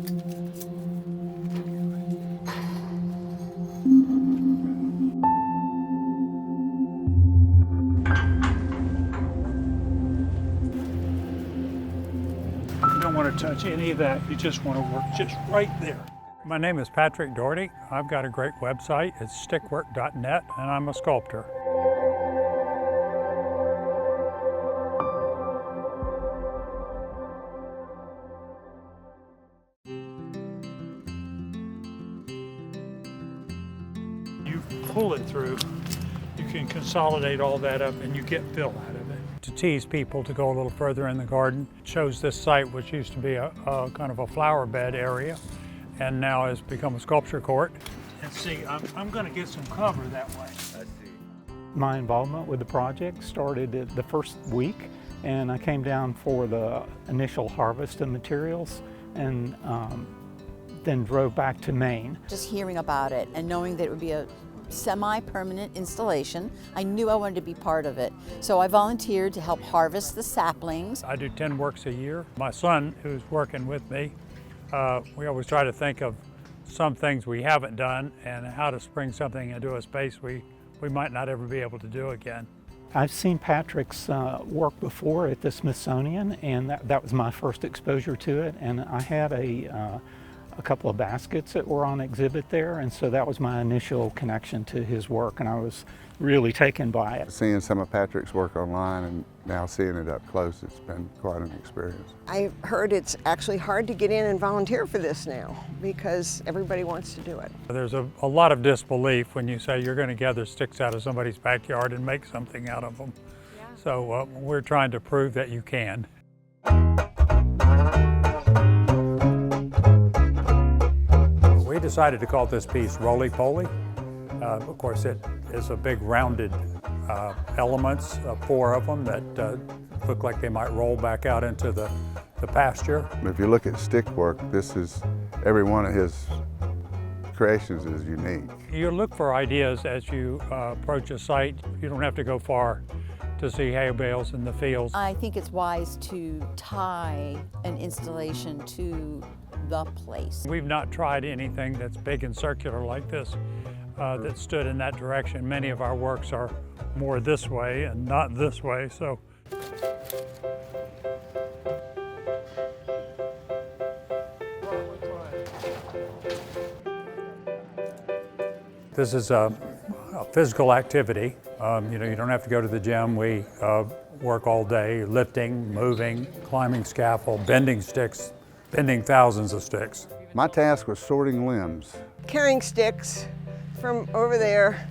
You don't want to touch any of that. You just want to work just right there. My name is Patrick Dougherty. I've got a great website. It's stickwork.net, and I'm a sculptor. You pull it through, you can consolidate all that up, and you get fill out of it. To tease people to go a little further in the garden, it shows this site, which used to be a kind of a flower bed area, and now has become a sculpture court. And see, I'm going to get some cover that way. I see. My involvement with the project started the first week, and I came down for the initial harvest of materials, and then drove back to Maine. Just hearing about it and knowing that it would be a semi-permanent installation, I knew I wanted to be part of it. So I volunteered to help harvest the saplings. I do 10 works a year. My son, who's working with me, we always try to think of some things we haven't done and how to spring something into a space we might not ever be able to do again. I've seen Patrick's work before at the Smithsonian, and that was my first exposure to it. And I had a couple of baskets that were on exhibit there, and so that was my initial connection to his work, and I was really taken by it. Seeing some of Patrick's work online and now seeing it up close, it's been quite an experience. I heard it's actually hard to get in and volunteer for this now because everybody wants to do it. There's a lot of disbelief when you say you're going to gather sticks out of somebody's backyard and make something out of them. Yeah. So we're trying to prove that you can. We decided to call this piece Roly-Poly. Of course, it is a big rounded elements, 4 of them that look like they might roll back out into the pasture. If you look at Stickwork, every one of his creations is unique. You look for ideas as you approach a site. You don't have to go far to see hay bales in the fields. I think it's wise to tie an installation to the place. We've not tried anything that's big and circular like this that stood in that direction. Many of our works are more this way and not this way, so. This is a physical activity. You don't have to go to the gym. We work all day, lifting, moving, climbing scaffold, bending sticks, bending thousands of sticks. My task was sorting limbs. Carrying sticks from over there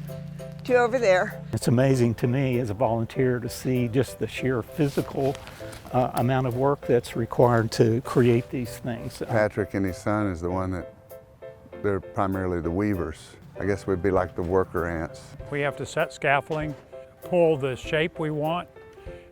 to over there. It's amazing to me as a volunteer to see just the sheer physical amount of work that's required to create these things. Patrick and his son is the one they're primarily the weavers. I guess we'd be like the worker ants. We have to set scaffolding, pull the shape we want,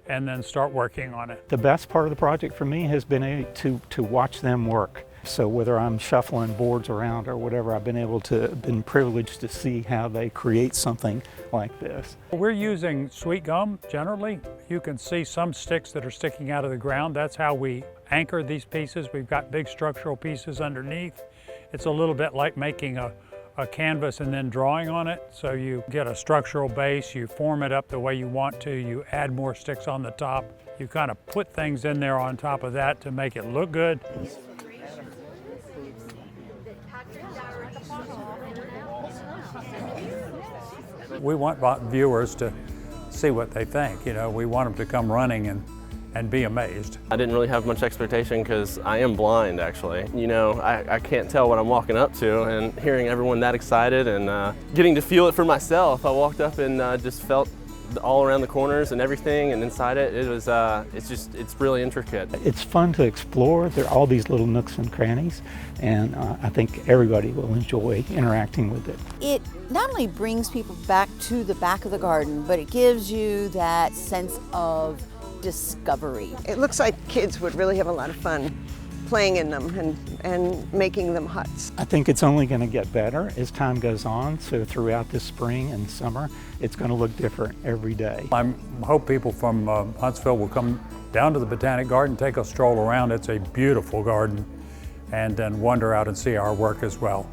and then start working on it. The best part of the project for me has been to watch them work. So whether I'm shuffling boards around or whatever, I've been privileged to see how they create something like this. We're using sweet gum generally. You can see some sticks that are sticking out of the ground. That's how we anchor these pieces. We've got big structural pieces underneath. It's a little bit like making a canvas and then drawing on it. So you get a structural base, you form it up the way you want to, you add more sticks on the top. You kind of put things in there on top of that to make it look good. We want viewers to see what they think. We want them to come running and be amazed. I didn't really have much expectation because I am blind, actually. I can't tell what I'm walking up to, and hearing everyone that excited and getting to feel it for myself, I walked up and just felt all around the corners and everything, and inside it's really intricate. It's fun to explore. There are all these little nooks and crannies, and I think everybody will enjoy interacting with it. It not only brings people back to the back of the garden, but it gives you that sense of discovery. It looks like kids would really have a lot of fun playing in them and making them huts. I think it's only going to get better as time goes on, so throughout this spring and summer, it's going to look different every day. I hope people from Huntsville will come down to the Botanic Garden, take a stroll around. It's a beautiful garden, and then wander out and see our work as well.